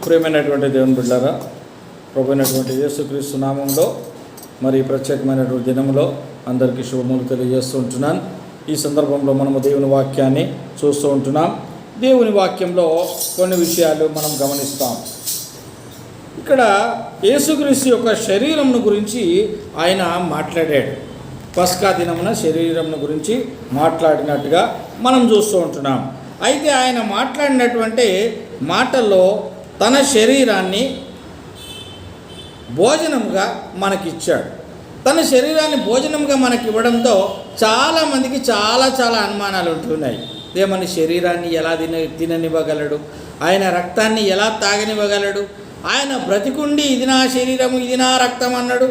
ప్రియమైనటువంటి దేవుని బిడ్డలారా, ప్రభువైనటువంటి యేసుక్రీస్తు నామంలో మరి ప్రత్యేకమైనటువంటి దినంలో అందరికీ శుభములు తెలియజేస్తూ ఉంటున్నాను. ఈ సందర్భంలో మనము దేవుని వాక్యాన్ని చూస్తూ ఉంటున్నాం. దేవుని వాక్యంలో కొన్ని విషయాలు మనం గమనిస్తాం. ఇక్కడ యేసుక్రీస్తు యొక్క శరీరంను గురించి ఆయన మాట్లాడాడు. పస్కా దినమున శరీరంను గురించి మాట్లాడినట్టుగా మనం చూస్తూ ఉంటున్నాం. అయితే ఆయన మాట్లాడినటువంటి మాటల్లో తన శరీరాన్ని భోజనంగా మనకిచ్చాడు. తన శరీరాన్ని భోజనంగా మనకి ఇవ్వడంతో చాలామందికి చాలా అనుమానాలు ఉంటున్నాయి. ఏమని శరీరాన్ని ఎలా తిననివ్వగలడు? ఆయన రక్తాన్ని ఎలా తాగనివ్వగలడు? ఆయన బ్రతికుండి ఇది నా శరీరము, ఇది నా రక్తం అన్నాడు.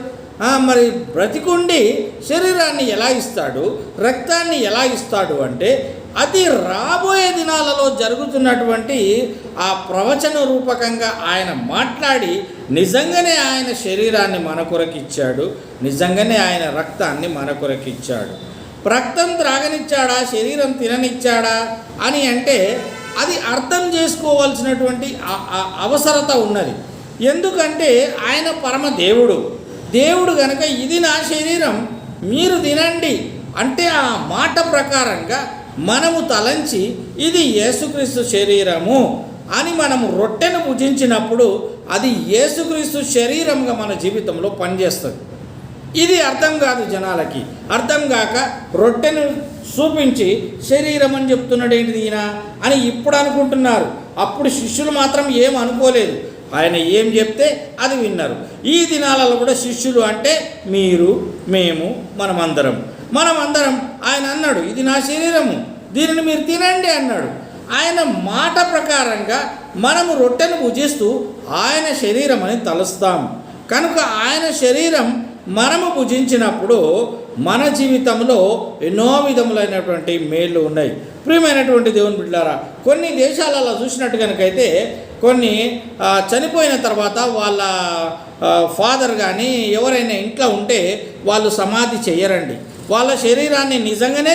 మరి బ్రతికుండి శరీరాన్ని ఎలా ఇస్తాడు, రక్తాన్ని ఎలా ఇస్తాడు అంటే అది రాబోయే దినాలలో జరుగుతున్నటువంటి ఆ ప్రవచన రూపకంగా ఆయన మాట్లాడి నిజంగానే ఆయన శరీరాన్ని మన కొరకిచ్చాడు, నిజంగానే ఆయన రక్తాన్ని మన కొరకిచ్చాడు. రక్తం త్రాగనిచ్చాడా, శరీరం తిననిచ్చాడా అని అంటే అది అర్థం చేసుకోవాల్సినటువంటి అవసరత ఉన్నది. ఎందుకంటే ఆయన పరమ దేవుడు కనుక ఇది నా శరీరం మీరు తినండి అంటే ఆ మాట ప్రకారంగా మనము తలంచి ఇది యేసుక్రీస్తు శరీరము అని మనము రొట్టెను భుజించినప్పుడు అది యేసుక్రీస్తు శరీరంగా మన జీవితంలో పనిచేస్తుంది. ఇది అర్థం కాదు జనాలకి. అర్థం కాక రొట్టెను చూపించి శరీరం అని చెప్తున్నాడు ఏంటిది ఈయన అని ఇప్పుడు అనుకుంటున్నారు. అప్పుడు శిష్యులు మాత్రం ఏం అనుకోలేదు. ఆయన ఏం చెప్తే అది విన్నారు. ఈ దినాలలో కూడా శిష్యులు అంటే మీరు, మేము, మనమందరం ఆయన అన్నాడు ఇది నా శరీరము, దీనిని మీరు తినండి అన్నాడు. ఆయన మాట ప్రకారంగా మనము రొట్టెను భుజిస్తూ ఆయన శరీరం అని తలుస్తాం. కనుక ఆయన శరీరం మనము భుజించినప్పుడు మన జీవితంలో ఎన్నో విధములైనటువంటి మేళ్ళు ఉన్నాయి. ప్రియమైనటువంటి దేవుని బిడ్డలారా, కొన్ని దేశాలలో చూసినట్టు కనుకైతే కొన్ని చనిపోయిన తర్వాత వాళ్ళ ఫాదర్ కానీ ఎవరైనా ఇంట్లో ఉంటే వాళ్ళు సమాధి చెయ్యరండి. వాళ్ళ శరీరాన్ని నిజంగానే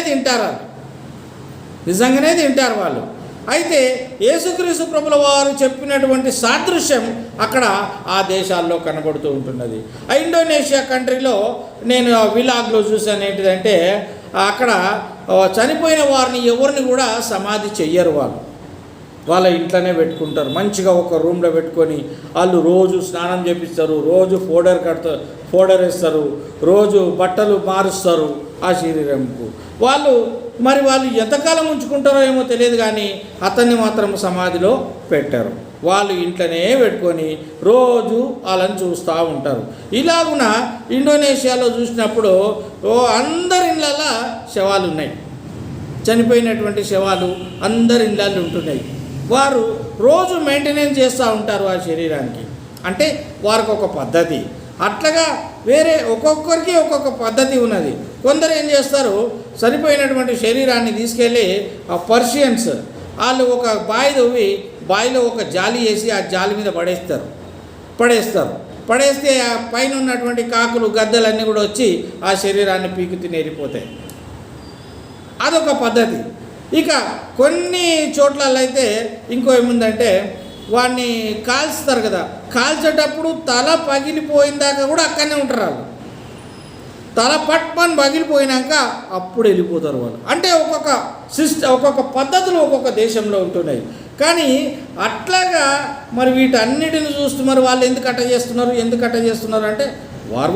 తింటారు వాళ్ళు. అయితే యేసుక్రీస్తు ప్రభుల వారు చెప్పినటువంటి సాదృశ్యం అక్కడ ఆ దేశాల్లో కనబడుతూ ఉంటున్నది. ఇండోనేషియా కంట్రీలో నేను విలాగ్లో చూసాను. ఏంటిదంటే అక్కడ చనిపోయిన వారిని ఎవరిని కూడా సమాధి చెయ్యరు. వాళ్ళ ఇంట్లోనే పెట్టుకుంటారు. మంచిగా ఒక రూమ్లో పెట్టుకొని వాళ్ళు రోజు స్నానం చేపిస్తారు, రోజు పౌడర్ వేస్తారు, రోజు బట్టలు మారుస్తారు ఆ శరీరంకు. వాళ్ళు ఎంతకాలం ఉంచుకుంటారో ఏమో తెలియదు, కానీ అతన్ని మాత్రం సమాధిలో పెట్టారు. వాళ్ళు ఇంట్లోనే పెట్టుకొని రోజు వాళ్ళని చూస్తూ ఉంటారు. ఇలాగున ఇండోనేషియాలో చూసినప్పుడు అందరి ఇళ్ళల్లో శవాలు ఉన్నాయి. చనిపోయినటువంటి శవాలు అందరి ఇళ్ళల్లో ఉంటున్నాయి. వారు రోజు మెయింటెనెన్స్ చేస్తూ ఉంటారు ఆ శరీరానికి. అంటే వారికి ఒక పద్ధతి. అట్లాగా వేరే ఒక్కొక్కరికి ఒక్కొక్క పద్ధతి ఉన్నది. కొందరు ఏం చేస్తారు, చనిపోయినటువంటి శరీరాన్ని తీసుకెళ్ళి ఆ పర్షియన్స్ వాళ్ళు ఒక బావి తవ్వి బావిలో ఒక జాలి వేసి ఆ జాలి మీద పడేస్తే ఆ పైన ఉన్నటువంటి కాకులు గద్దలన్నీ కూడా వచ్చి ఆ శరీరాన్ని పీకి తినేరిపోతాయి. అదొక పద్ధతి. ఇక కొన్ని చోట్లలో అయితే ఇంకో ఏముందంటే వాడిని కాల్స్తారు కదా, కాల్చేటప్పుడు తల పగిలిపోయిన దాకా కూడా అక్కడనే ఉంటారు వాళ్ళు. తల పట్మని పగిలిపోయినాక అప్పుడు వెళ్ళిపోతారు వాళ్ళు. అంటే ఒక్కొక్క పద్ధతులు ఒక్కొక్క దేశంలో ఉంటున్నాయి. కానీ అట్లాగా మరి వీటన్నిటిని చూస్తూ మరి వాళ్ళు ఎందుకు అట్ట చేస్తున్నారు అంటే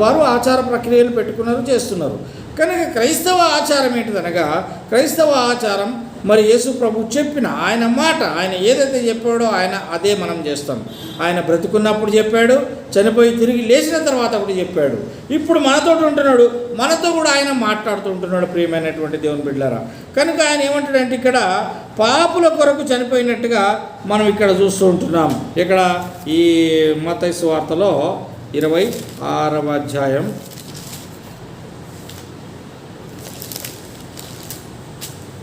వారు ఆచార ప్రక్రియలు పెట్టుకున్నారు, చేస్తున్నారు. కనుక క్రైస్తవ ఆచారం ఏంటిదనగా క్రైస్తవ ఆచారం మరి యేసు ప్రభు చెప్పిన ఆయన మాట, ఆయన ఏదైతే చెప్పాడో ఆయన అదే మనం చేస్తాం. ఆయన బ్రతుకున్నప్పుడు చెప్పాడు, చనిపోయి తిరిగి లేచిన తర్వాత కూడా చెప్పాడు. ఇప్పుడు మనతో ఉంటున్నాడు, మనతో కూడా ఆయన మాట్లాడుతూ ఉంటున్నాడు. ప్రియమైనటువంటి దేవుని బిడ్డలారా, కనుక ఆయన ఏమంటాడంటే ఇక్కడ పాపుల కొరకు చనిపోయినట్టుగా మనం ఇక్కడ చూస్తూ ఉంటున్నాం. ఇక్కడ ఈ మత్తయి సువార్తలో 26వ అధ్యాయం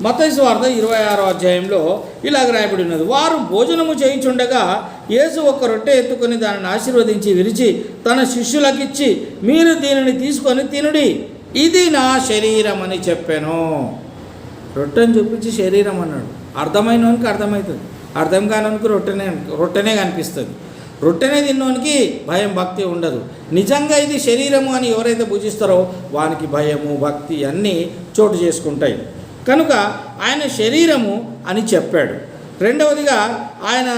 మత్తయి సువార్త 26వ అధ్యాయంలో ఇలాగ రాయబడి ఉన్నది. వారు భోజనము చేయించుండగా యేసు ఒక రొట్టె ఎత్తుకొని దానిని ఆశీర్వదించి విరిచి తన శిష్యులకిచ్చి మీరు దీనిని తీసుకొని తినుడి, ఇది నా శరీరం అని చెప్పాను. రొట్టెని చూపించి శరీరం అన్నాడు. అర్థమైనోనికి అర్థమవుతుంది, అర్థం కానోనికి రొట్టెనే కనిపిస్తుంది. రొట్టెనే తిన్నోనికి భయం భక్తి ఉండదు. నిజంగా ఇది శరీరము అని ఎవరైతే భుజిస్తారో వానికి భయము భక్తి అన్నీ చోటు చేసుకుంటాయి. కనుక ఆయన శరీరము అని చెప్పాడు. రెండవదిగా ఆయన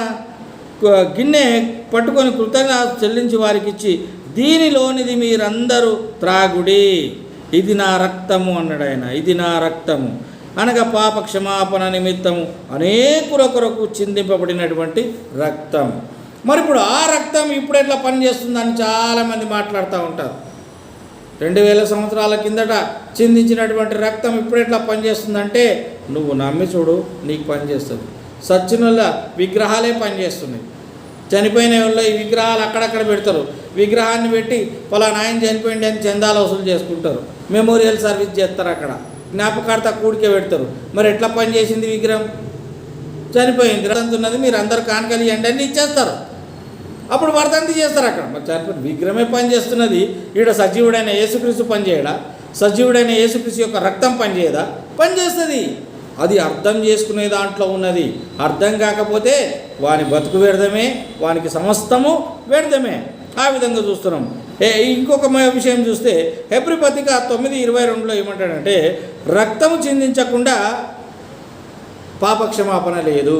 గిన్నె పట్టుకొని కృతజ్ఞత చెల్లించి వారికి ఇచ్చి, దీనిలోనిది మీరందరూ త్రాగుడి, ఇది నా రక్తము అన్నాడు ఆయన. ఇది నా రక్తము అనగా పాప క్షమాపణ నిమిత్తము అనేకుల కొరకు చిందింపబడినటువంటి రక్తం. మరి ఇప్పుడు ఆ రక్తం ఇప్పుడు ఎట్లా పనిచేస్తుందని చాలామంది మాట్లాడుతూ ఉంటారు. 2000 సంవత్సరాల కిందట చిందించినటువంటి రక్తం ఇప్పుడు ఎట్లా పనిచేస్తుందంటే, నువ్వు నమ్మి చూడు, నీకు పనిచేస్తుంది. సచ్చిన వల్ల విగ్రహాలే పనిచేస్తున్నాయి. చనిపోయిన వాళ్ళ ఈ విగ్రహాలు అక్కడక్కడ పెడతారు. విగ్రహాన్ని పెట్టి పలానా ఆయన చనిపోయింది అని చందాలు వసూలు చేసుకుంటారు. మెమోరియల్ సర్వీస్ చేస్తారు, అక్కడ జ్ఞాపకార్థ కూడికే పెడతారు. మరి ఎట్లా పనిచేసింది విగ్రహం? చనిపోయింది, ఉన్నది మీరు అందరు కానుకలు ఇవ్వండి అని ఇచ్చేస్తారు. అప్పుడు వర్ధంతి చేస్తారు అక్కడ. మరి చనిపోయింది విగ్రహమే పనిచేస్తున్నది. ఈడ సజీవుడైన యేసుక్రీస్తు పనిచేయడా? సజీవుడైన యేసుక్రీస్తు యొక్క రక్తం పనిచేయదా? పనిచేస్తుంది. అది అర్థం చేసుకునే దాంట్లో ఉన్నది. అర్థం కాకపోతే వాని బతుకు వ్యర్థమే, వానికి సమస్తము వ్యర్థమే. ఆ విధంగా చూస్తున్నాం. ఇంకొక విషయం చూస్తే హెబ్రీ పత్రిక 9:22 ఏమంటాడంటే, రక్తము చిందించకుండా పాపక్షమాపణ లేదు,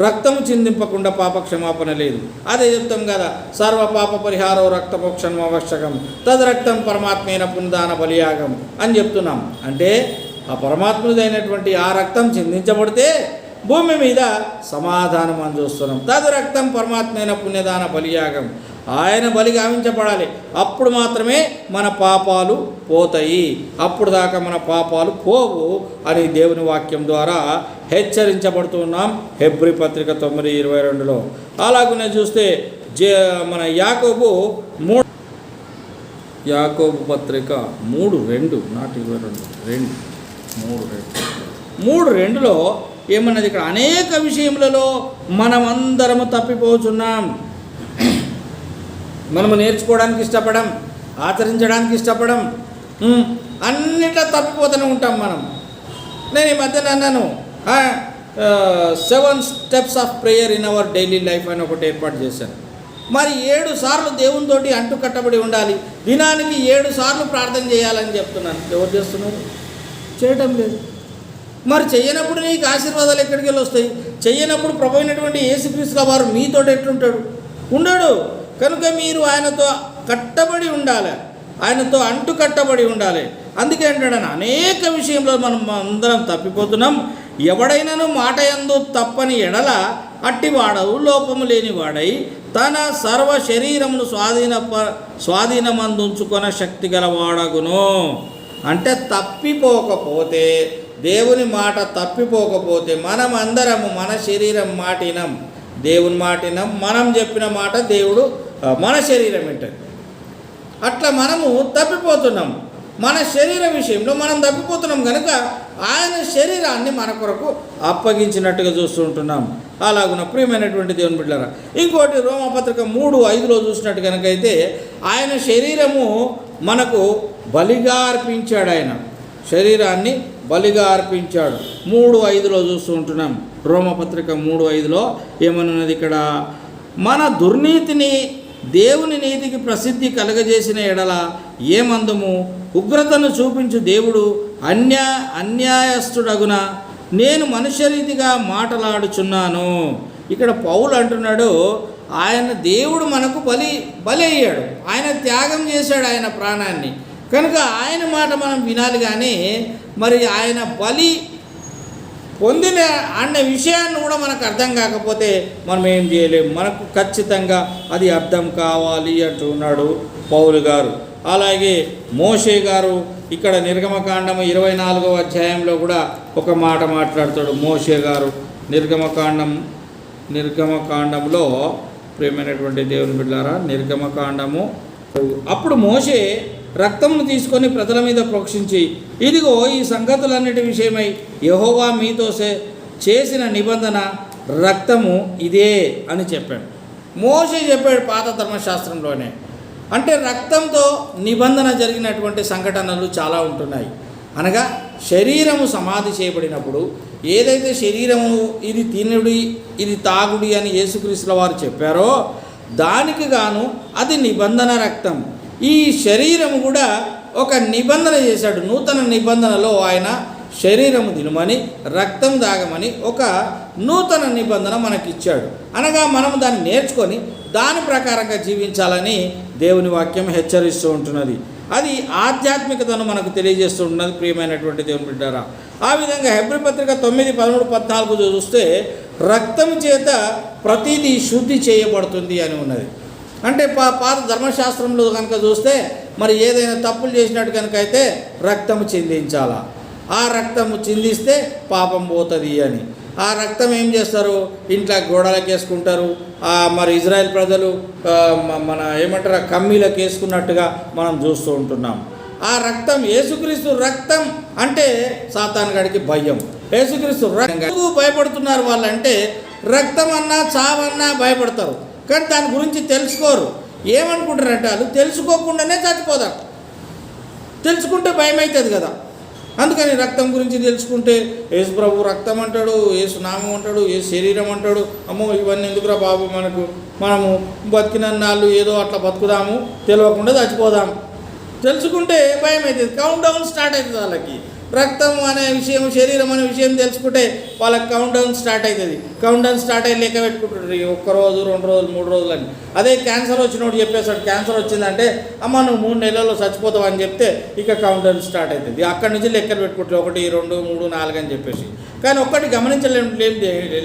రక్తము చిందింపకుండా పాపక్షమాపణ లేదు. అదే చెప్తాం కదా, సర్వ పాప పరిహారో రక్తపోక్షణం ఆవశ్యకం, తదరక్తం పరమాత్మైన పునదాన బలియాగం అని చెప్తున్నాం. అంటే ఆ పరమాత్ముడైనటువంటి ఆ రక్తం చిందించబడితే భూమి మీద సమాధానం అని చూస్తున్నాం. తదరక్తం పరమాత్మైన పుణ్యదాన బలియాగం, ఆయన బలి గావించబడాలి. అప్పుడు మాత్రమే మన పాపాలు పోతాయి. అప్పుడు దాకా మన పాపాలు పోవు అని దేవుని వాక్యం ద్వారా హెచ్చరించబడుతున్నాం. హెబ్రీ పత్రిక 9:22. అలాగనే చూస్తే మన యాకోబు పత్రిక 3:2 నాట్ 22 3:2లో ఏమన్నది, ఇక్కడ అనేక విషయములలో మనమందరము తప్పిపోతున్నాం. మనము నేర్చుకోవడానికి ఇష్టపడం, ఆచరించడానికి ఇష్టపడం, అన్నిట్లో తప్పిపోతూనే ఉంటాం మనం. నేను ఈ మధ్యన అన్నాను 7 steps of prayer in our daily life అని ఒకటి ఏర్పాటు చేశాను. మరి 7 సార్లు దేవునితోటి అంటు కట్టబడి ఉండాలి, దినానికి 7 సార్లు ప్రార్థన చేయాలని చెప్తున్నాను. ఎవరు చేస్తున్నారు? చేయటం లేదు. మరి చెయ్యనప్పుడు నీకు ఆశీర్వాదాలు ఎక్కడికి వెళ్ళి వస్తాయి? చెయ్యనప్పుడు ప్రభు అయినటువంటి యేసుక్రీస్తుల వారు మీతో ఎట్లుంటాడు? ఉండడు. కనుక మీరు ఆయనతో కట్టబడి ఉండాలి, ఆయనతో అంటు కట్టబడి ఉండాలి. అందుకే అంటాడని అనేక విషయంలో మనం అందరం తప్పిపోతున్నాం. ఎవడైనాను మాట యందు తప్పని ఎడల అట్టివాడవు లోపము లేనివాడై తన సర్వ శరీరమును స్వాధీనమందుంచుకొన శక్తి గలవాడగును. అంటే తప్పిపోకపోతే, దేవుని మాట తప్పిపోకపోతే, మనం అందరము మన శరీరం మాటినం, దేవుని మాటినం, మనం చెప్పిన మాట దేవుడు మన శరీరం వింటది. అట్లా మనము తప్పిపోతున్నాం. మన శరీర విషయంలో మనం తప్పిపోతున్నాం కనుక ఆయన శరీరాన్ని మన కొరకు అప్పగించినట్టుగా చూస్తుంటున్నాం. అలాగున ప్రియమైనటువంటి దేవుని బిడ్డలారా, ఇంకోటి రోమపత్రిక 3:5 చూసినట్టు కనుకైతే ఆయన శరీరము మనకు బలిగా అర్పించాడు. ఆయన శరీరాన్ని బలిగా అర్పించాడు. 3:5 చూస్తూ ఉంటున్నాం. రోమపత్రిక 3:5 ఏమన్నది ఇక్కడ, మన దుర్నీతిని దేవుని నీతికి ప్రసిద్ధి కలగజేసిన ఎడల ఏమందము, ఉగ్రతను చూపించు దేవుడు అన్యాయస్తుడగున నేను మనుష్యరీతిగా మాటలాడుచున్నాను. ఇక్కడ పౌలు అంటున్నాడు, ఆయన దేవుడు మనకు బలి అయ్యాడు, ఆయన త్యాగం చేశాడు ఆయన ప్రాణాన్ని. కనుక ఆయన మాట మనం వినాలి. కానీ మరి ఆయన బలి పొందిన అన్న విషయాన్ని కూడా మనకు అర్థం కాకపోతే మనం ఏం చేయలేము. మనకు ఖచ్చితంగా అది అర్థం కావాలి అంటున్నాడు పౌలు గారు. అలాగే మోషే గారు ఇక్కడ నిర్గమకాండము 24వ అధ్యాయంలో కూడా ఒక మాట మాట్లాడతాడు. మోషే గారు నిర్గమకాండంలో ప్రియమైనటువంటి దేవుని బిడ్డలారా, నిర్గమకాండము, అప్పుడు మోషే రక్తమును తీసుకొని ప్రజల మీద ప్రోక్షించి, ఇదిగో ఈ సంగతులన్నిటి విషయమై యెహోవా మీతో చేసిన నిబంధన రక్తము ఇదే అని చెప్పాడు. మోషే చెప్పాడు పాత ధర్మశాస్త్రంలోనే. అంటే రక్తంతో నిబంధన జరిగినటువంటి సంఘటనలు చాలా ఉంటున్నాయి. అనగా శరీరము సమాధి చేయబడినప్పుడు ఏదైతే శరీరము ఇది తినుడి ఇది తాగుడి అని యేసుక్రీస్తుల వారు చెప్పారో, దానికి గాను అది నిబంధన రక్తం. ఈ శరీరము కూడా ఒక నిబంధన చేశాడు. నూతన నిబంధనలో ఆయన శరీరము తినమని రక్తం తాగమని ఒక నూతన నిబంధన మనకిచ్చాడు. అనగా మనం దాన్ని నేర్చుకొని దాని ప్రకారంగా జీవించాలని దేవుని వాక్యం హెచ్చరిస్తూ ఉంటున్నది. అది ఆధ్యాత్మికతను మనకు తెలియజేస్తూ ఉన్నది. ప్రియమైనటువంటి దేవుని బిడ్డారా, ఆ విధంగా హెబ్రీ పత్రిక 9, 13, 14 చూస్తే రక్తం చేత ప్రతిదీ శుద్ధి చేయబడుతుంది అని ఉన్నది. అంటే పాత ధర్మశాస్త్రంలో కనుక చూస్తే మరి ఏదైనా తప్పులు చేసినట్టు కనుక అయితే రక్తము చిందించాలా, ఆ రక్తము చిందిస్తే పాపం పోతుంది అని. ఆ రక్తం ఏం చేస్తారు, ఇంట్లో గోడలకు వేసుకుంటారు. మరి ఇజ్రాయెల్ ప్రజలు మన ఏమంటారు కమ్మీలకు వేసుకున్నట్టుగా మనం చూస్తూ ఉంటున్నాం. ఆ రక్తం యేసుక్రీస్తు రక్తం అంటే సాతాను గడికి భయం. యేసుక్రీస్తు రక్తం భయపడుతున్నారు వాళ్ళంటే రక్తం అన్నా చావన్నా భయపడతారు, కానీ దాని గురించి తెలుసుకోరు. ఏమనుకుంటారంటే వాళ్ళు తెలుసుకోకుండానే చచ్చిపోతారు. తెలుసుకుంటే భయం అవుతుంది కదా, అందుకని రక్తం గురించి తెలుసుకుంటే యేసు ప్రభు రక్తం అంటాడు, యేసు నామం అంటాడు, యేసు శరీరం అంటాడు. అమ్మో ఇవన్నీ ఎందుకురా బాబు, మనము బతికినన్నాళ్ళు ఏదో అట్లా బతుకుదాము, తెలియకుండా చచ్చిపోదాం. తెలుసుకుంటే భయం అవుతుంది, కౌంట్ డౌన్ స్టార్ట్ అవుతుంది వాళ్ళకి. రక్తం అనే విషయం, శరీరం అనే విషయం తెలుసుకుంటే వాళ్ళకి కౌంట్ డౌన్ స్టార్ట్ అవుతుంది. కౌంట్ డౌన్ స్టార్ట్ అయ్యి లెక్క పెట్టుకుంటారు, 1 రోజు 2 రోజులు 3 రోజులు అని. అదే క్యాన్సర్ వచ్చినోడు చెప్పేసాడు, క్యాన్సర్ వచ్చిందంటే అమ్మ నువ్వు 3 నెలల్లో చచ్చిపోతావు అని చెప్తే ఇక కౌంట్ డౌన్ స్టార్ట్ అవుతుంది. అక్కడి నుంచి లెక్కలు పెట్టుకుంటారు, 1, 2, 3, 4 అని చెప్పేసి. కానీ ఒక్కటి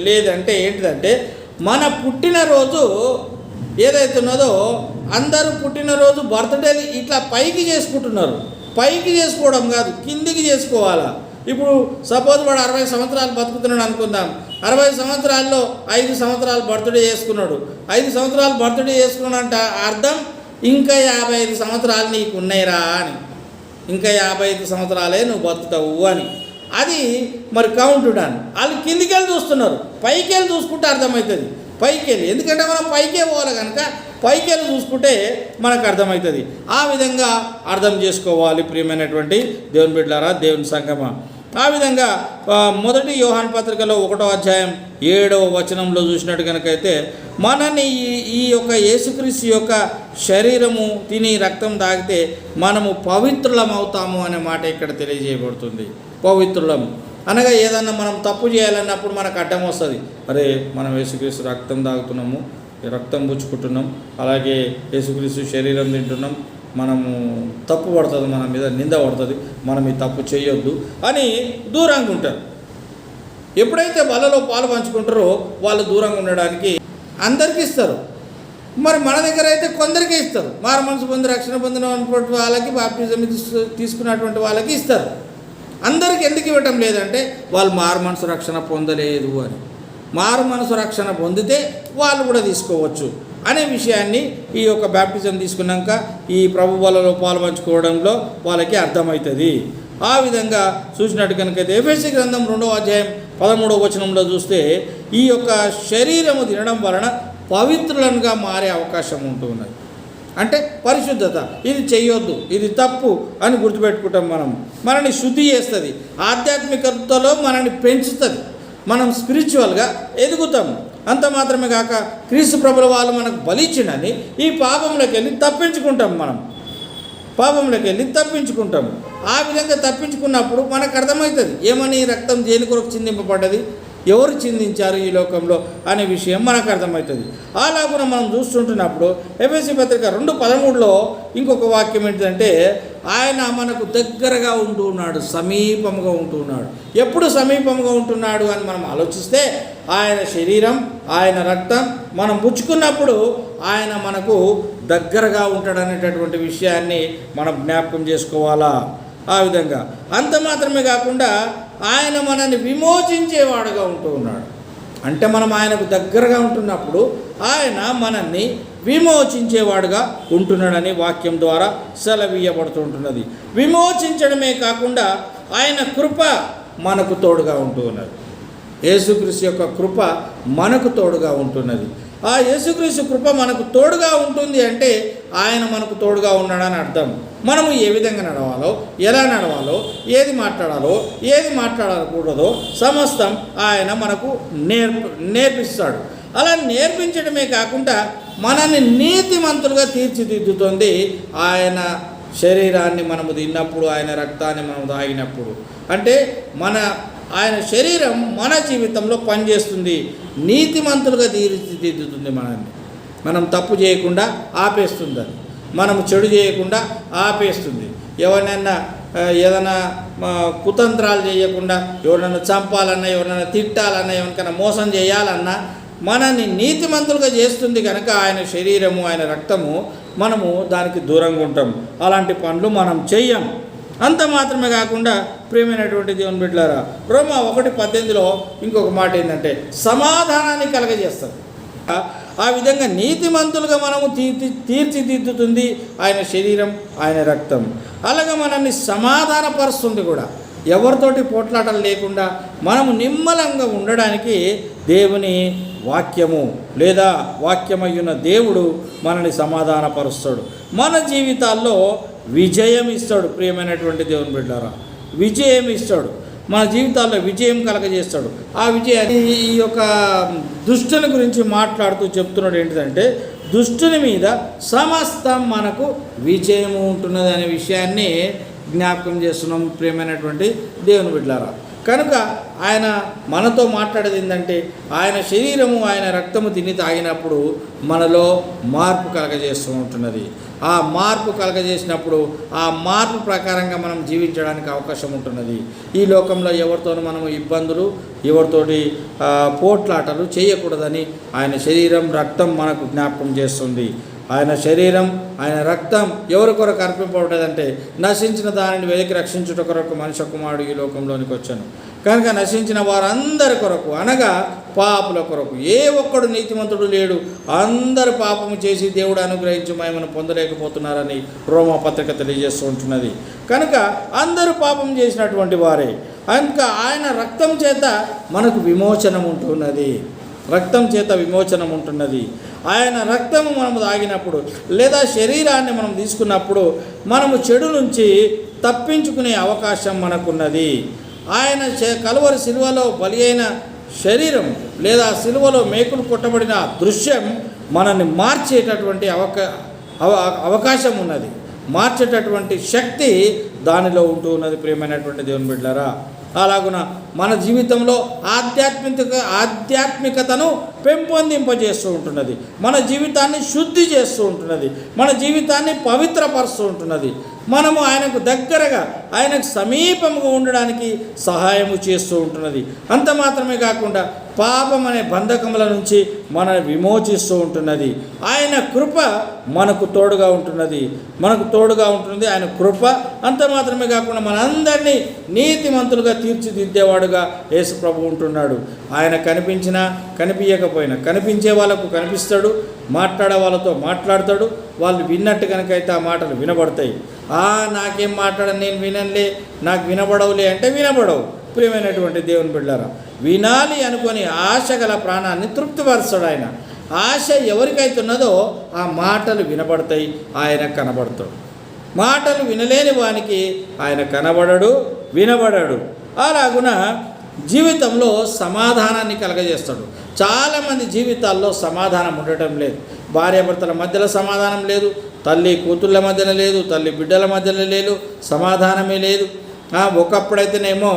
లేదంటే ఏంటిదంటే మన పుట్టినరోజు ఏదైతున్నదో అందరూ పుట్టినరోజు బర్త్డేలు ఇట్లా పైకి చేసుకుంటున్నారు. పైకి చేసుకోవడం కాదు, కిందికి చేసుకోవాలా. ఇప్పుడు సపోజ్ వాడు 60 సంవత్సరాలు బతుకుతున్నాడు అనుకుందాం. 60 సంవత్సరాల్లో 5 సంవత్సరాలు బర్త్డే చేసుకున్నాడు. 5 సంవత్సరాలు బర్త్డే చేసుకున్నాడంట అర్థం ఇంకా 55 సంవత్సరాలు నీకు ఉన్నాయిరా అని, ఇంకా 55 సంవత్సరాలే నువ్వు బతుకుతావు అని. అది మరి కౌంట్ డన్. వాళ్ళు కిందికి వెళ్ళి చూస్తున్నారు, పైకి వెళ్ళి చూసుకుంటే అర్థమవుతుంది. పైకి వెళ్ళి, ఎందుకంటే మనం పైకే పోవాలి కనుక పైకి వెళ్ళి చూసుకుంటే మనకు అర్థమవుతుంది. ఆ విధంగా అర్థం చేసుకోవాలి ప్రియమైనటువంటి దేవుని బిడ్డలారా, దేవుని సంగమా. ఆ విధంగా 1 యోహాను పత్రికలో 1వ అధ్యాయం 7వ వచనంలో చూసినట్టు కనుకైతే మనని ఈ యొక్క యేసుక్రీస్తు యొక్క శరీరము తిని రక్తం తాగితే మనము పవిత్రులం అవుతాము అనే మాట ఇక్కడ తెలియజేయబడుతుంది. పవిత్రులం అనగా ఏదన్నా మనం తప్పు చేయాలన్నప్పుడు మనకు అడ్డం వస్తుంది. అరే మనం యేసుక్రీస్తు రక్తం తాగుతున్నాము, రక్తం పుచ్చుకుంటున్నాం, అలాగే యేసుక్రీస్తు శరీరం తింటున్నాం, మనము తప్పు పడుతుంది, మన మీద నింద పడుతుంది, మనం ఈ తప్పు చేయొద్దు అని దూరంగా ఉంటారు. ఎప్పుడైతే వాళ్ళలో పాలు పంచుకుంటారో వాళ్ళు దూరంగా ఉండడానికి అందరికీ ఇస్తారు. మరి మన దగ్గర అయితే కొందరికే ఇస్తారు. మారు మనసు పొంది రక్షణ పొందినటువంటి వాళ్ళకి, బాప్టిజం తీసుకున్నటువంటి వాళ్ళకి ఇస్తారు. అందరికీ ఎందుకు ఇవ్వటం లేదంటే వాళ్ళు మారు మనసు రక్షణ పొందలేదు అని. మారు మనసు రక్షణ పొందితే వాళ్ళు కూడా తీసుకోవచ్చు అనే విషయాన్ని ఈ యొక్క బాప్టిజం తీసుకున్నాక ఈ ప్రభు వాళ్ళలో పాల్పంచుకోవడంలో వాళ్ళకి అర్థమవుతుంది. ఆ విధంగా చూసినట్టు కనుకైతే ఎఫెసీ గ్రంథం 2వ అధ్యాయం 13వ వచనంలో చూస్తే ఈ యొక్క శరీరము తినడం వలన పవిత్రులనుగా మారే అవకాశం ఉంటున్నది. అంటే పరిశుద్ధత, ఇది చేయొద్దు, ఇది తప్పు అని గుర్తుపెట్టుకుంటాం. మనని శుద్ధి చేస్తుంది, ఆధ్యాత్మికతలో మనని పెంచుతుంది, మనం స్పిరిచువల్గా ఎదుగుతాము. అంత మాత్రమే కాక క్రీస్తు ప్రభుల వాళ్ళు మనకు బలిచ్చినని ఈ పాపంలోకి వెళ్ళి తప్పించుకుంటాం. పాపంలోకి వెళ్ళి తప్పించుకుంటాము. ఆ విధంగా తప్పించుకున్నప్పుడు మనకు అర్థమవుతుంది ఏమని రక్తం దేని కొరకు చిందింపబడ్డది, ఎవరు చిందించారు ఈ లోకంలో అనే విషయం మనకు అర్థమవుతుంది. అలాగున మనం చూస్తుంటున్నప్పుడు ఎఫెసీ పత్రిక 2:13లో ఇంకొక వాక్యం ఏంటంటే ఆయన మనకు దగ్గరగా ఉంటూ ఉన్నాడు, సమీపంగా ఉంటూ ఉన్నాడు. ఎప్పుడు సమీపంగా ఉంటున్నాడు అని మనం ఆలోచిస్తే ఆయన శరీరం, ఆయన రక్తం మనం పుచ్చుకున్నప్పుడు ఆయన మనకు దగ్గరగా ఉంటాడనేటటువంటి విషయాన్ని మనం జ్ఞాపకం చేసుకోవాలా. ఆ విధంగా అంత మాత్రమే కాకుండా ఆయన మనల్ని విమోచించేవాడుగా ఉంటూ ఉన్నాడు. అంటే మనం ఆయనకు దగ్గరగా ఉంటున్నప్పుడు ఆయన మనల్ని విమోచించేవాడుగా ఉంటున్నాడని వాక్యం ద్వారా సెలవీయబడుతుంటున్నది. విమోచించడమే కాకుండా ఆయన కృప మనకు తోడుగా ఉంటూ ఉన్నది. యేసుక్రీస్తు యొక్క కృప మనకు తోడుగా ఉంటున్నది. ఆ యేసుక్రీస్తు కృప మనకు తోడుగా ఉంటుంది అంటే ఆయన మనకు తోడుగా ఉన్నాడని అర్థం. మనము ఏ విధంగా నడవాలో, ఎలా నడవాలో, ఏది మాట్లాడాలో, ఏది మాట్లాడకూడదో సమస్తం ఆయన మనకు నేర్పిస్తాడు. అలా నేర్పించడమే కాకుండా మనల్ని నీతిమంతులుగా తీర్చిదిద్దుతుంది ఆయన శరీరాన్ని మనము తిన్నప్పుడు, ఆయన రక్తాన్ని మనము తాగినప్పుడు. అంటే ఆయన శరీరం మన జీవితంలో పనిచేస్తుంది, నీతిమంతులుగా తీర్చిదిద్దుతుంది మనల్ని. మనం తప్పు చేయకుండా ఆపేస్తుంది, అది మనం చెడు చేయకుండా ఆపేస్తుంది. ఎవరినైనా ఏదైనా కుతంత్రాలు చేయకుండా, ఎవరినైనా చంపాలన్నా, ఎవరినైనా తిట్టాలన్నా, ఎవరికైనా మోసం చేయాలన్నా మనల్ని నీతిమంతులుగా చేస్తుంది కనుక ఆయన శరీరము, ఆయన రక్తము, మనము దానికి దూరంగా ఉంటాం. అలాంటి పనులు మనం చెయ్యం. అంత మాత్రమే కాకుండా ప్రియమైనటువంటి దేవుని బిడ్డలారా, రోమా 1:18లో ఇంకొక మాట ఏంటంటే సమాధానాన్ని కలగజేస్తారు. ఆ విధంగా నీతిమంతులుగా మనము తీర్చిదిద్దుతుంది ఆయన శరీరం, ఆయన రక్తం. అలాగే మనల్ని సమాధానపరుస్తుంది కూడా. ఎవరితోటి పోట్లాటలు లేకుండా మనము నిమ్మలంగా ఉండడానికి దేవుని వాక్యము లేదా వాక్యమయ్యున్న దేవుడు మనల్ని సమాధానపరుస్తాడు, మన జీవితాల్లో విజయం ఇస్తాడు. ప్రియమైనటువంటి దేవుని బిడ్డలారా, విజయం ఇస్తాడు, మన జీవితాల్లో విజయం కలగజేస్తాడు. ఆ విజయాన్ని ఈ యొక్క దుష్టుని గురించి మాట్లాడుతూ చెప్తున్నాడు ఏంటిదంటే, దుష్టుని మీద సమస్తం మనకు విజయము ఉంటున్నది అనే విషయాన్ని జ్ఞాపకం చేస్తున్నాం. ప్రియమైనటువంటి దేవుని బిడ్డలారా, కనుక ఆయన మనతో మాట్లాడేది ఏంటంటే, ఆయన శరీరము, ఆయన రక్తము తిని తాగినప్పుడు మనలో మార్పు కలగజేస్తూ ఉంటున్నది. ఆ మార్పు కలగజేసినప్పుడు ఆ మార్పు ప్రకారంగా మనం జీవించడానికి అవకాశం ఉంటున్నది. ఈ లోకంలో ఎవరితోనూ మనము ఇబ్బందులు, ఎవరితోటి పోట్లాటలు చేయకూడదని ఆయన శరీరం, రక్తం మనకు జ్ఞాపకం చేస్తుంది. ఆయన శరీరం, ఆయన రక్తం ఎవరి కొరకు అర్పింపబడేదంటే, నశించిన దానిని వెలికి రక్షించుట కొరకు మనుష్య కుమారుడు ఈ లోకంలోనికి వచ్చాను కనుక నశించిన వారందరి కొరకు, అనగా పాపుల కొరకు. ఏ ఒక్కడు నీతిమంతుడు లేడు, అందరూ పాపము చేసి దేవుడు అనుగ్రహించి మహిమను పొందలేకపోతున్నారని రోమా పత్రిక తెలియజేస్తూ ఉంటున్నది. కనుక అందరూ పాపం చేసినటువంటి వారే. కనుక ఆయన రక్తం చేత మనకు విమోచనం ఉంటున్నది, రక్తం చేత విమోచనం ఉంటున్నది. ఆయన రక్తము మనము తాగినప్పుడు లేదా శరీరాన్ని మనం తీసుకున్నప్పుడు మనము చెడు నుంచి తప్పించుకునే అవకాశం మనకున్నది. ఆయన కలువరి సిలువలో బలి అయిన శరీరం లేదా సిలువలో మేకులు కొట్టబడిన దృశ్యం మనల్ని మార్చేటటువంటి అవకాశం ఉన్నది, మార్చేటటువంటి శక్తి దానిలో ఉంటూ ఉన్నది. ప్రియమైనటువంటి దేవుని బిడ్డలారా, అలాగున మన జీవితంలో ఆధ్యాత్మికతను పెంపొందింపజేస్తూ ఉంటున్నది, మన జీవితాన్ని శుద్ధి చేస్తూ ఉంటున్నది, మన జీవితాన్ని పవిత్రపరుస్తూ ఉంటున్నది. మనము ఆయనకు దగ్గరగా, ఆయనకు సమీపంగా ఉండడానికి సహాయము చేస్తూ ఉంటున్నది. అంత మాత్రమే కాకుండా పాపం అనే బంధకముల నుంచి మనల్ని విమోచిస్తూ ఉంటున్నది. ఆయన కృప మనకు తోడుగా ఉంటున్నది, ఆయన కృప. అంత మాత్రమే కాకుండా మనందరినీ నీతిమంతులుగా తీర్చిదిద్దేవాడుగా యేసు ప్రభు ఉంటున్నాడు. ఆయన కనిపించినా కనిపించకపోయినా కనిపించే వాళ్ళకు కనిపిస్తాడు, మాట్లాడే వాళ్ళతో మాట్లాడతాడు. వాళ్ళు విన్నట్టు కనుకైతే ఆ మాటలు వినబడతాయి. నాకేం మాట్లాడను, నేను వినలే, నాకు వినబడవులే అంటే వినబడవు. ప్రియమైనటువంటి దేవుని బిడ్డలారా, వినాలి అనుకొని ఆశ గల ప్రాణాన్ని తృప్తిపరుస్తాడు ఆయన. ఆశ ఎవరికైతే ఉన్నదో ఆ మాటలు వినబడతాయి, ఆయన కనబడతాడు. మాటలు వినలేని వానికి ఆయన కనబడడు, వినబడడు. అలాగున జీవితంలో సమాధానాన్ని కలగజేస్తాడు. చాలామంది జీవితాల్లో సమాధానం ఉండటం లేదు. భార్యాభర్తల మధ్యలో సమాధానం లేదు, తల్లి కూతుళ్ళ మధ్యలో లేదు, తల్లి బిడ్డల మధ్యలో లేదు, సమాధానమే లేదు. ఒకప్పుడైతేనేమో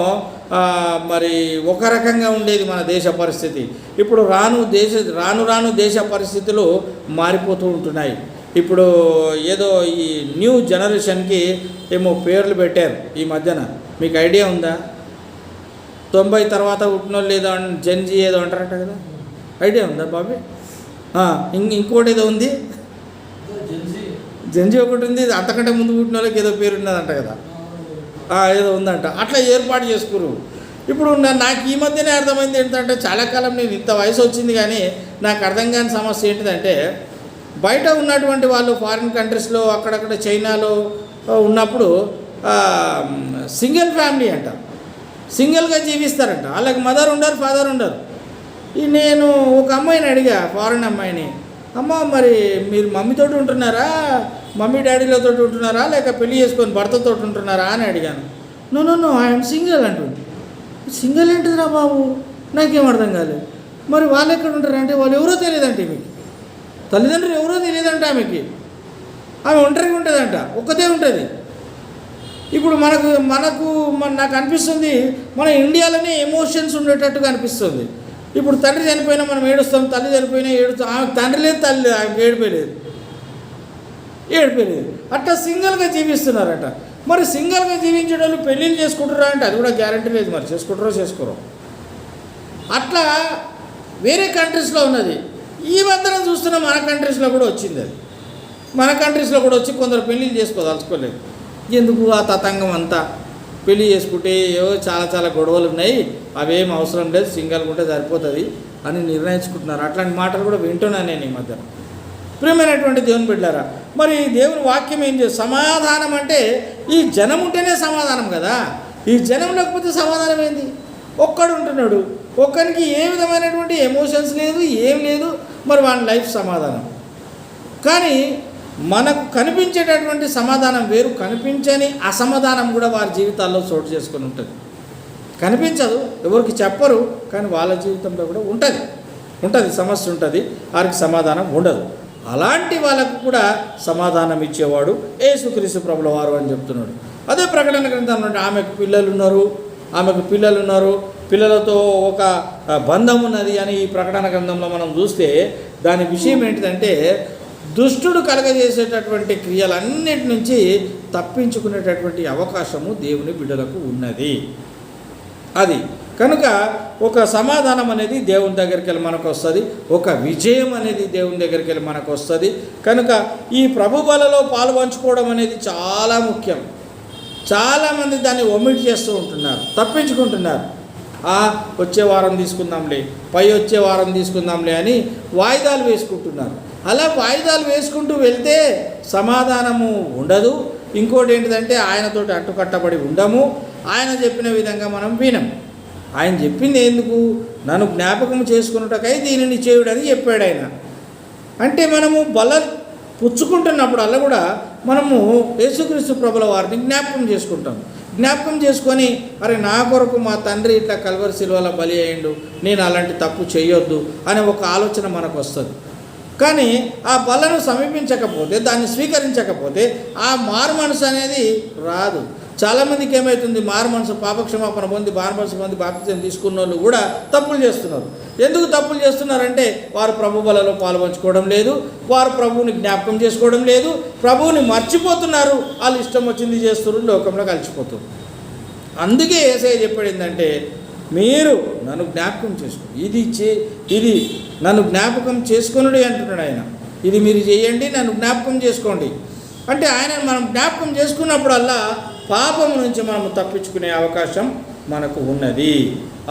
మరి ఒక రకంగా ఉండేది మన దేశ పరిస్థితి. ఇప్పుడు రాను దేశ పరిస్థితులు మారిపోతూ ఉంటున్నాయి. ఇప్పుడు ఏదో ఈ న్యూ జనరేషన్కి ఏమో పేర్లు పెట్టారు ఈ మధ్యన. మీకు ఐడియా ఉందా? 90 తర్వాత పుట్టినోళ్ళు ఏదో జెన్జీ ఏదో అంటారట కదా, ఐడియా ఉందా బాబీ? ఇంకోటి ఏదో ఉంది, జెన్జీ ఒకటి ఉంది, అంతకంటే ముందు పుట్టిన వాళ్ళకి ఏదో పేరు ఉన్నదంట కదా, ఏదో ఉందంట. అట్లా ఏర్పాటు చేసుకురు. ఇప్పుడు నాకు ఈ మధ్యనే అర్థమైంది ఏంటంటే, చాలా కాలం నేను ఇంత వయసు వచ్చింది కానీ నాకు అర్థం కాని సమస్య ఏంటిదంటే, బయట ఉన్నటువంటి వాళ్ళు ఫారిన్ కంట్రీస్లో అక్కడక్కడ చైనాలో ఉన్నప్పుడు సింగిల్ ఫ్యామిలీ అంట, సింగిల్గా జీవిస్తారంట. వాళ్ళకి మదర్ ఉండరు, ఫాదర్ ఉండరు. నేను ఒక అమ్మాయిని అడిగా, ఫారిన్ అమ్మాయిని, అమ్మ మరి మీరు మమ్మీతోటి ఉంటున్నారా, మమ్మీ డాడీలతో ఉంటున్నారా, లేక పెళ్లి చేసుకొని భర్తతో ఉంటున్నారా అని అడిగాను. నో ఐఎమ్ సింగిల్ అంటుంది. సింగిల్ ఏంటిదిరా బాబు, నాకేం అర్థం కాలేదు. మరి వాళ్ళు ఎక్కడ ఉంటారంటే వాళ్ళు ఎవరో తెలియదంటే మీకు, తల్లిదండ్రులు ఎవరో తెలియదంట ఆమెకి, ఆమె ఒంటరిగా ఉంటుందంట, ఒక్కతే ఉంటుంది. ఇప్పుడు నాకు అనిపిస్తుంది మన ఇండియాలోనే ఎమోషన్స్ ఉండేటట్టుగా అనిపిస్తుంది. ఇప్పుడు తండ్రి చనిపోయినా మనం ఏడుస్తాం, తల్లి చనిపోయినా ఏడుస్తాం. ఆమె తండ్రి లేదు, తల్లి లేదు, ఆమెకు ఏడిపోయలేదు. అట్లా సింగిల్గా జీవిస్తున్నారట. మరి సింగిల్గా జీవించే వాళ్ళు పెళ్ళిళ్ళు చేసుకుంటారా అంటే అది కూడా గ్యారంటీ లేదు, మరి చేసుకోరో. అట్లా వేరే కంట్రీస్లో ఉన్నది. ఈ మధ్యన చూస్తున్న మన కంట్రీస్లో కూడా వచ్చింది. అది మన కంట్రీస్లో కూడా వచ్చి కొందరు పెళ్ళిళ్ళు చేసుకోదలుచుకోలేదు. ఎందుకు ఆ తతంగం అంతా, పెళ్ళి చేసుకుంటే ఏవో చాలా గొడవలు ఉన్నాయి, అవేం అవసరం లేదు, సింగిల్గా ఉంటే సరిపోతుంది అని నిర్ణయించుకుంటున్నారు. అట్లాంటి మాటలు కూడా వింటున్నాను నేను ఈ మధ్యన. ప్రియమైనటువంటి దేవుని బిడ్డలారా, మరి దేవుని వాక్యం ఏం చేస్తుంది? సమాధానం అంటే ఈ జనం ఉంటేనే సమాధానం కదా. ఈ జనం లేకపోతే సమాధానం ఏంది? ఒక్కడు ఉంటున్నాడు, ఒక్కరికి ఏ విధమైనటువంటి ఎమోషన్స్ లేదు, ఏం లేదు, మరి వాడి లైఫ్ సమాధానం. కానీ మనకు కనిపించేటటువంటి సమాధానం వేరు, కనిపించని అసమాధానం కూడా వారి జీవితాల్లో చోటు చేసుకొని ఉంటుంది. కనిపించదు, ఎవరికి చెప్పరు, కానీ వాళ్ళ జీవితంలో కూడా ఉంటుంది సమస్య ఉంటుంది, వారికి సమాధానం ఉండదు. అలాంటి వాళ్ళకు కూడా సమాధానం ఇచ్చేవాడు యేసుక్రీస్తు ప్రభుల వారు అని చెప్తున్నాడు. అదే ప్రకటన గ్రంథంలో ఆమెకు పిల్లలు ఉన్నారు, పిల్లలతో ఒక బంధం ఉన్నది అని ఈ ప్రకటన గ్రంథంలో మనం చూస్తే దాని విషయం ఏంటిదంటే దుష్టుడు కలగజేసేటటువంటి క్రియలన్నిటి నుంచి తప్పించుకునేటటువంటి అవకాశము దేవుని బిడ్డలకు ఉన్నది. అది కనుక ఒక సమాధానం అనేది దేవుని దగ్గరికి వెళ్ళి మనకు వస్తుంది, ఒక విజయం అనేది దేవుని దగ్గరికి వెళ్ళి మనకు వస్తుంది. కనుక ఈ ప్రభు బలలో పాలుపంచుకోవడం అనేది చాలా ముఖ్యం. చాలామంది దాన్ని ఒమిట్ చేస్తూ ఉంటున్నారు, తప్పించుకుంటున్నారు. వచ్చే వారం తీసుకుందాంలే, వచ్చే వారం తీసుకుందాంలే అని వాయిదాలు వేసుకుంటున్నారు. అలా వాయిదాలు వేసుకుంటూ వెళ్తే సమాధానము ఉండదు. ఇంకోటి ఏంటిదంటే ఆయనతోటి అట్టుకట్టబడి ఉండము, ఆయన చెప్పిన విధంగా మనం వినం. ఆయన చెప్పింది ఎందుకు? నన్ను జ్ఞాపకం చేసుకున్నటకై దీనిని చేయుడని చెప్పాడు ఆయన. అంటే మనము బల పుచ్చుకుంటున్నప్పుడు అలా కూడా మనము యేసుక్రీస్తు ప్రభుల వారిని జ్ఞాపకం చేసుకుంటాం. జ్ఞాపకం చేసుకొని అరే నా కొరకు మా తండ్రి ఇట్లా కల్వరి సిలువలో బలి అయ్యిండు, నేను అలాంటి తప్పు చేయొద్దు అనే ఒక ఆలోచన మనకు వస్తుంది. కానీ ఆ బలను సమీపించకపోతే, దాన్ని స్వీకరించకపోతే ఆ మారు మనసు అనేది రాదు. చాలామందికి ఏమవుతుంది, మారు మనసు పాపక్షమాపణ పొంది మారు మనసు పొంది బాప్తిజం తీసుకున్న వాళ్ళు కూడా తప్పులు చేస్తున్నారు. ఎందుకు తప్పులు చేస్తున్నారంటే వారు ప్రభు బలలో పాల్పంచుకోవడం లేదు, వారు ప్రభువుని జ్ఞాపకం చేసుకోవడం లేదు, ప్రభువుని మర్చిపోతున్నారు, వాళ్ళు ఇష్టం వచ్చింది చేస్తున్నారు, లోకంలో కలిసిపోతున్నారు. అందుకే యేసయ్య చెప్పాడు ఏంటంటే మీరు నన్ను జ్ఞాపకం చేసుకో, ఇది నన్ను జ్ఞాపకం చేసుకొనుడి అంటున్నాడు ఆయన. ఇది మీరు చేయండి, నన్ను జ్ఞాపకం చేసుకోండి అంటే ఆయన మనం జ్ఞాపకం చేసుకున్నప్పుడల్లా పాపము నుంచి మనము తప్పించుకునే అవకాశం మనకు ఉన్నది.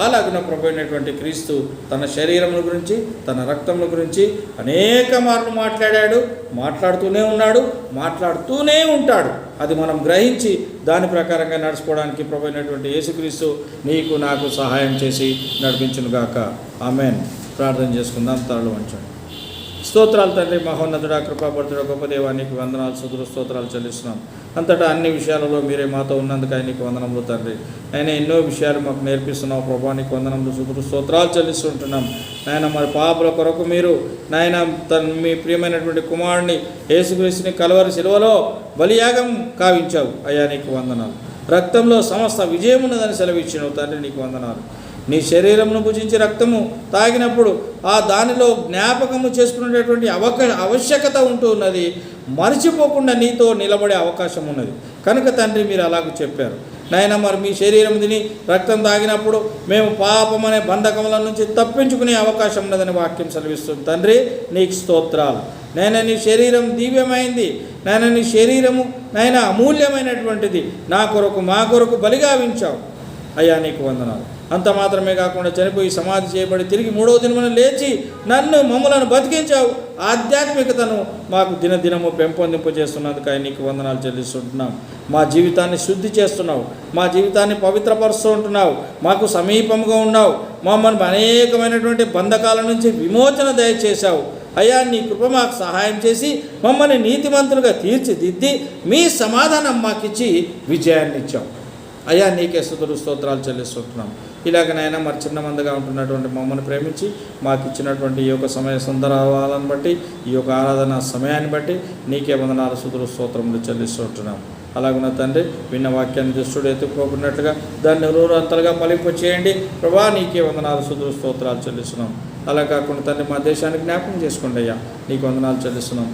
అలాగున ప్రభు అయినటువంటి క్రీస్తు తన శరీరముల గురించి, తన రక్తముల గురించి అనేక మార్లు మాట్లాడాడు, మాట్లాడుతూనే ఉంటాడు. అది మనం గ్రహించి దాని ప్రకారంగా నడుచుకోవడానికి ప్రభు అయినటువంటి యేసుక్రీస్తు నీకు నాకు సహాయం చేసి నడిపించునుగాక. ఆమెన్. ప్రార్థన చేసుకుందాం. తలలు వంచండి. స్తోత్రాలు తండ్రి, మహోన్నతుడా, కృపాభర్తుడా, గొప్ప దేవానికి వందనాలు, స్తుతులు, స్తోత్రాలు చెల్లిస్తున్నాం. అంతటా అన్ని విషయాలలో మీరే మాతో ఉన్నందుకు నీకు వందనములు తండ్రి. ఆయన ఎన్నో విషయాలు మాకు నేర్పిస్తున్నావు ప్రభా, నీకు వందనములు, స్తుతులు, స్తోత్రాలు చెల్లిస్తుంటున్నాం. నాయన మరి పాపుల కొరకు మీరు నాయన మీ ప్రియమైనటువంటి కుమారుడిని యేసుక్రీస్తుని కల్వరి సిలువలో బలియాగం కావించావు అయ్యా, నీకు వందనాలు. రక్తంలో సమస్త విజయం ఉన్నదని సెలవిచ్చినావు తండ్రి, నీకు వందనాలు. నీ శరీరమును భుజించి రక్తము తాగినప్పుడు ఆ దానిలో జ్ఞాపకము చేసుకునేటటువంటి ఆవశ్యకత ఉంటూ ఉన్నది. మరిచిపోకుండా నీతో నిలబడే అవకాశం ఉన్నది కనుక తండ్రి మీరు అలాగూ చెప్పారు నాయన. మరి మీ శరీరం తిని రక్తం తాగినప్పుడు మేము పాపం అనే బంధకముల నుంచి తప్పించుకునే అవకాశం ఉన్నదని వాక్యం సెలవిస్తుంది తండ్రి, నీకు స్తోత్రాలు. నాయన నీ శరీరం దివ్యమైంది, నాయన నీ శరీరము నాయన అమూల్యమైనటువంటిది, నా కొరకు మా కొరకు బలిగావించావు అయ్యా, నీకు వందనాలు. అంత మాత్రమే కాకుండా చనిపోయి సమాధి చేయబడి తిరిగి 3వ దినమున లేచి మమ్మలను బతికించావు. ఆధ్యాత్మికతను మాకు దినదినము పెంపొందింపజేస్తున్నందుకు నీకు వందనాలు చెల్లిస్తుంటున్నాం. మా జీవితాన్ని శుద్ధి చేస్తున్నావు, మా జీవితాన్ని పవిత్రపరుస్తూ ఉంటున్నావు, మాకు సమీపంగా ఉన్నావు, మమ్మల్ని అనేకమైనటువంటి బంధకాల నుంచి విమోచన దయచేశావు అయ్యా. నీ కృప మాకు సహాయం చేసి మమ్మల్ని నీతిమంతులుగా తీర్చిదిద్ది మీ సమాధానం మాకిచ్చి విజయాన్ని ఇచ్చావు. అయ్యా నీకే స్తుతులు స్తోత్రాలు చెల్లిస్తుంటున్నాం. ఇలాగనైనా మరి చిన్న మందిగా ఉంటున్నటువంటి మమ్మల్ని ప్రేమించి మాకు ఇచ్చినటువంటి ఈ యొక్క సమయ సందర్భాలను బట్టి ఈ యొక్క ఆరాధన సమయాన్ని బట్టి నీకే వందనాలు స్తుతులు స్తోత్రములు చెల్లిస్తుంటున్నాం. అలాగున్న తండ్రి విన్న వాక్యాన్ని దుష్టుడు ఎత్తుకోకున్నట్లుగా దాన్ని అంతలుగా ఫలింపు చేయండి ప్రభా. నీకే వందనాలు స్తుతులు స్తోత్రాలు చెల్లిస్తున్నాం. అలా కాకుండా తండ్రి మా దేశానికి జ్ఞాపకం చేసుకోండి అయ్యా, నీకు వందనాలు చెల్లిస్తున్నాం.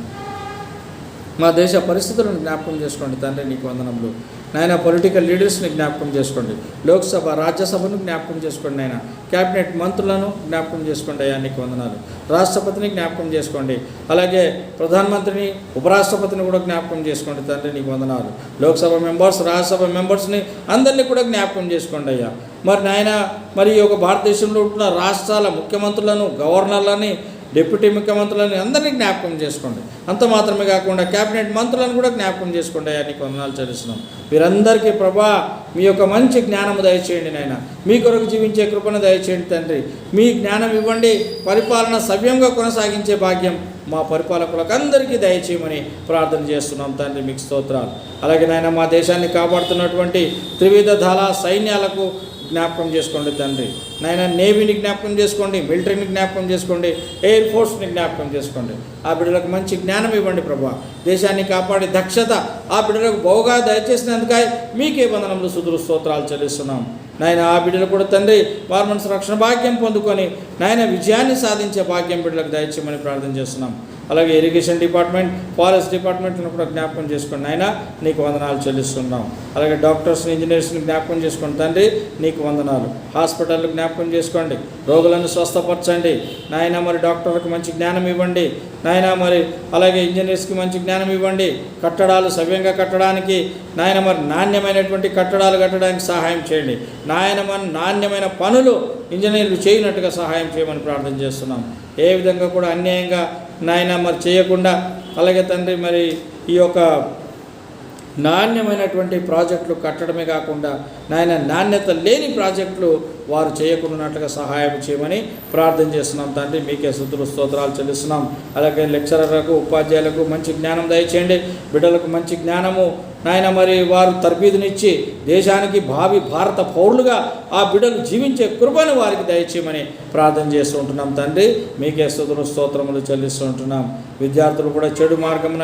మా దేశ పరిస్థితులను జ్ఞాపకం చేసుకోండి తండ్రి, నీకు వందనములు నాయన. పొలిటికల్ లీడర్స్ని జ్ఞాపకం చేసుకోండి, లోక్సభ రాజ్యసభను జ్ఞాపకం చేసుకోండి నాయన. క్యాబినెట్ మంత్రులను జ్ఞాపకం చేసుకోండి అయ్యా, నీకు వందనాలు. రాష్ట్రపతిని జ్ఞాపకం చేసుకోండి, అలాగే ప్రధానమంత్రిని ఉపరాష్ట్రపతిని కూడా జ్ఞాపకం చేసుకోండి తండ్రి, నీకు వందనాలు. లోక్సభ మెంబర్స్, రాజ్యసభ మెంబర్స్ని అందరినీ కూడా జ్ఞాపకం చేసుకోండి అయ్యా. మరి నాయన మరి ఈ యొక్క భారతదేశంలో ఉంటున్న రాష్ట్రాల ముఖ్యమంత్రులను, గవర్నర్లని, డిప్యూటీ ముఖ్యమంత్రులను అందరినీ జ్ఞాపకం చేసుకోండి. అంత మాత్రమే కాకుండా క్యాబినెట్ మంత్రులను కూడా జ్ఞాపకం చేసుకోండి అయ్యా, నీకు వందనాలు చెల్లిస్తున్నాం. వీరందరికీ ప్రభా మీ యొక్క మంచి జ్ఞానము దయచేయండి నాయన. మీ కొరకు జీవించే కృపను దయచేయండి తండ్రి. మీ జ్ఞానం ఇవ్వండి, పరిపాలన సవ్యంగా కొనసాగించే భాగ్యం మా పరిపాలకులకు అందరికీ దయచేయమని ప్రార్థన చేస్తున్నాం తండ్రి, మీకు స్తోత్రాలు. అలాగే నాయన మా దేశాన్ని కాపాడుతున్నటువంటి త్రివిధ దళ సైన్యాలకు జ్ఞాపకం చేసుకోండి తండ్రి. నాయన నేవీని జ్ఞాపకం చేసుకోండి, మిలిటరీని జ్ఞాపకం చేసుకోండి, ఎయిర్ ఫోర్స్ని జ్ఞాపకం చేసుకోండి. ఆ బిడ్డలకు మంచి జ్ఞానం ఇవ్వండి ప్రభా. దేశాన్ని కాపాడే దక్షత ఆ బిడ్డలకు బహుగా దయచేసినందుకై మీకే వందనములు స్తుతులు స్తోత్రాలు చెల్లిస్తున్నాం నాయన. ఆ బిడ్డలు కూడా తండ్రి వారి మనసు రక్షణ భాగ్యం పొందుకొని నాయన విజయాన్ని సాధించే భాగ్యం బిడ్డలకు దయచేయమని ప్రార్థన చేస్తున్నాం. అలాగే ఇరిగేషన్ డిపార్ట్మెంట్, ఫారెస్ట్ డిపార్ట్మెంట్ను కూడా జ్ఞాపకం చేసుకోండి నాయన, నీకు వందనాలు చెల్లిస్తున్నాం. అలాగే డాక్టర్స్ని, ఇంజనీర్స్ని జ్ఞాపకం చేసుకోండి తండ్రి, నీకు వందనాలు. హాస్పిటల్ జ్ఞాపకం చేసుకోండి, రోగులను స్వస్థపరచండి నాయన. మరి డాక్టర్లకు మంచి జ్ఞానం ఇవ్వండి నాయన. మరి అలాగే ఇంజనీర్స్కి మంచి జ్ఞానం ఇవ్వండి, కట్టడాలు సవ్యంగా కట్టడానికి నాయన. మరి నాణ్యమైనటువంటి కట్టడాలు కట్టడానికి సహాయం చేయండి నాయన. మన నాణ్యమైన పనులు ఇంజనీర్లు చేయనట్టుగా సహాయం చేయమని ప్రార్థన చేస్తున్నాం. ఏ విధంగా కూడా అన్యాయంగా నాయన మరి చేయకుండా, అలాగే తండ్రి మరి ఈ యొక్క నాణ్యమైనటువంటి ప్రాజెక్టులు కట్టడమే కాకుండా నాయన నాణ్యత లేని ప్రాజెక్టులు వారు చేయకుండానట్లుగా సహాయం చేయమని ప్రార్థన చేస్తున్నాం తండ్రి, మీకే స్తుతులు స్తోత్రాలు చెల్లిస్తున్నాం. అలాగే లెక్చరర్లకు, ఉపాధ్యాయులకు మంచి జ్ఞానం దయచేయండి, బిడ్డలకు మంచి జ్ఞానము నాయన. మరి వారు తర్బీదునిచ్చి దేశానికి భావి భారత పౌరులుగా ఆ బిడ్డలు జీవించే కృపను వారికి దయచేయమని ప్రార్థన చేస్తూ ఉంటున్నాం తండ్రి, మీకే స్తుతులు స్తోత్రములు చెల్లిస్తూ ఉంటున్నాం. విద్యార్థులు కూడా చెడు మార్గమున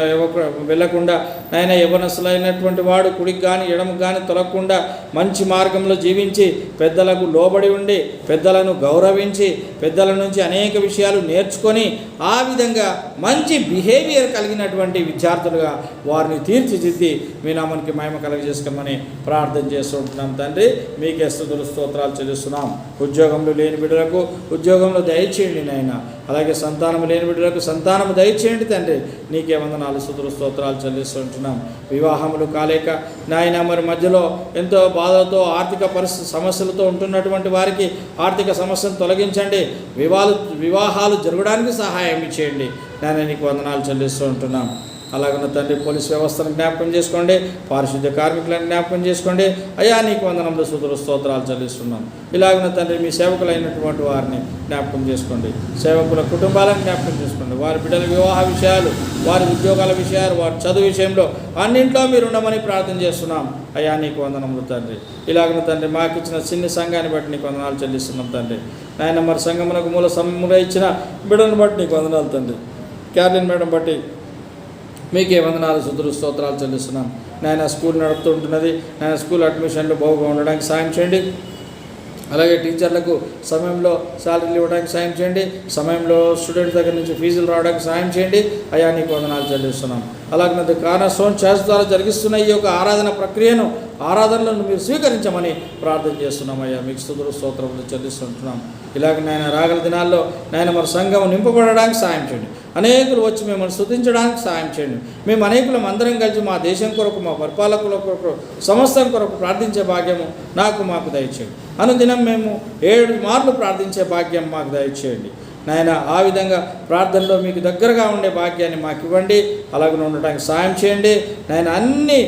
వెళ్లకుండా నాయన, యవనస్తులైనటువంటి వాడు కుడికి కానీ ఎడమకు కానీ తొలగకుండా మంచి మార్గంలో జీవించి పెద్దలకు లోబడి ఉండి పెద్దలను గౌరవించి పెద్దల నుంచి అనేక విషయాలు నేర్చుకొని ఆ విధంగా మంచి బిహేవియర్ కలిగినటువంటి విద్యార్థులుగా వారిని తీర్చిదిద్ది మీ నామానికి మహిమ కలుగజేసుకోమని ప్రార్థన చేస్తూ ఉంటున్నాం తండ్రి, మీకే స్తుతులు స్తోత్రాలు చెల్లిస్తున్నాం. ఉద్యోగంలో లేని బిడ్డలకు ఉద్యోగంలో దయచేయండి నాయన. అలాగే సంతానము లేని బిడ్డలకు సంతానము దయచేయండి తండ్రి, నీకే వందనాలు స్తుతులు స్తోత్రాలు చెల్లిస్తూ ఉంటున్నాం. వివాహములు కాలేక నాయన మరి మధ్యలో ఎంతో బాధలతో ఆర్థిక పరిస్థితి సమస్యలతో ఉంటున్నటువంటి వారికి ఆర్థిక సమస్యను తొలగించండి, వివాహాలు జరగడానికి సహాయం ఇచ్చేయండి నాయన, నీకు వందనాలు చెల్లిస్తూ ఉంటున్నాం. అలాగన్న తండ్రి పోలీస్ వ్యవస్థను జ్ఞాపకం చేసుకోండి, పారిశుద్ధ్య కార్మికులను జ్ఞాపకం చేసుకోండి అయ్యా, నీకు వందనములు స్తుతులు స్తోత్రాలు చెల్లిస్తున్నాం. ఇలాగన తండ్రి మీ సేవకులైనటువంటి వారిని జ్ఞాపకం చేసుకోండి, సేవకుల కుటుంబాలను జ్ఞాపకం చేసుకోండి, వారి బిడ్డల వివాహ విషయాలు, వారి ఉద్యోగాల విషయాలు, వారి చదువు విషయంలో అన్నింట్లో మీరు ఉండమని ప్రార్థన చేస్తున్నాం అయ్యా, నీకు వందనములు తండ్రి. ఇలాగన తండ్రి మాకు ఇచ్చిన చిన్న సంఘాన్ని బట్టి నీకు వందనాలు చెల్లిస్తున్నాం తండ్రి. నాయన మరి సంఘమునకు మూల సమూహంగా ఇచ్చిన బిడ్డను బట్టి నీకు వందనాలు తండ్రి. క్యార్లిన్ మేడం బట్టి మీకే వందనాలు స్తుతులు స్తోత్రాలు చెల్లిస్తున్నాం నాయన. స్కూల్ నడుపుతుంటున్నది నాయన, స్కూల్ అడ్మిషన్లు బాగుగా ఉండడానికి సాయం చేయండి. అలాగే టీచర్లకు సమయంలో శాలరీలు ఇవ్వడానికి సాయం చేయండి, సమయంలో స్టూడెంట్స్ దగ్గర నుంచి ఫీజులు రావడానికి సాయం చేయండి అయ్యా, నీకు వందనాలు చెల్లిస్తున్నాం. అలాగే కార్నర్స్టోన్ చర్చ్ ద్వారా జరిగిస్తున్న ఈ యొక్క ఆరాధన ప్రక్రియను, ఆరాధనలను మీరు స్వీకరించమని ప్రార్థన చేస్తున్నాం అయ్యా, మీకు స్తుతులు స్తోత్రములు చెల్లిస్తుంటున్నాం. ఇలాగ నాయన రాగల దినాల్లో నాయన మరి సంఘం నింపబడడానికి సాయం చేయండి, అనేకులు వచ్చి మిమ్మల్ని స్తుతించడానికి సాయం చేయండి. మేము అనేకులం అందరం కలిసి మా దేశం కొరకు, మా పరిపాలకుల కొరకు, సమస్తం కొరకు ప్రార్థించే భాగ్యము మాకు దయచేయండి. అనుదినం మేము 7 మార్లు ప్రార్థించే భాగ్యం మాకు దయచేయండి నాయన. ఆ విధంగా ప్రార్థనలో మీకు దగ్గరగా ఉండే భాగ్యాన్ని మాకు ఇవ్వండి, అలాగే ఉండటానికి సాయం చేయండి నాయన. అన్ని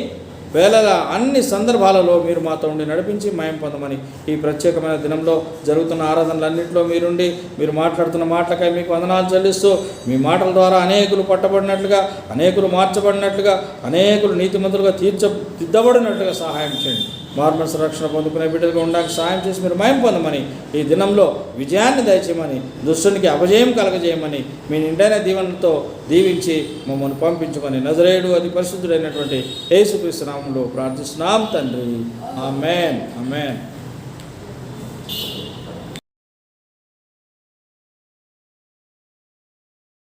వేళల అన్ని సందర్భాలలో మీరు మాతో ఉండి నడిపించి మయం పొందమని ఈ ప్రత్యేకమైన దినంలో జరుగుతున్న ఆరాధనలన్నింటిలో మీరుండి మీరు మాట్లాడుతున్న మాటలకై మీకు వందనాలు చెల్లిస్తూ మీ మాటల ద్వారా అనేకులు పట్టబడినట్లుగా, అనేకులు మార్చబడినట్లుగా, అనేకులు నీతిమంతులుగా తీర్చదిద్దబడినట్లుగా సహాయం చేయండి. మార్మల్స్ రక్షణ పొందుకునే బిడ్డలుగా ఉండడానికి సాయం చేసి మీరు మయం పొందమని, ఈ దినంలో విజయాన్ని దయచేయమని, దుష్టునికి అపజయం కలగజేయమని, మీ నిండైన దీవెనలతో దీవించి మమ్మల్ని పంపించమని నజరేయుడు అతి పరిశుద్ధుడైనటువంటి యేసుక్రీస్తు నామములో ప్రార్థిస్తున్నాం తండ్రి. ఆమేన్. ఆమేన్.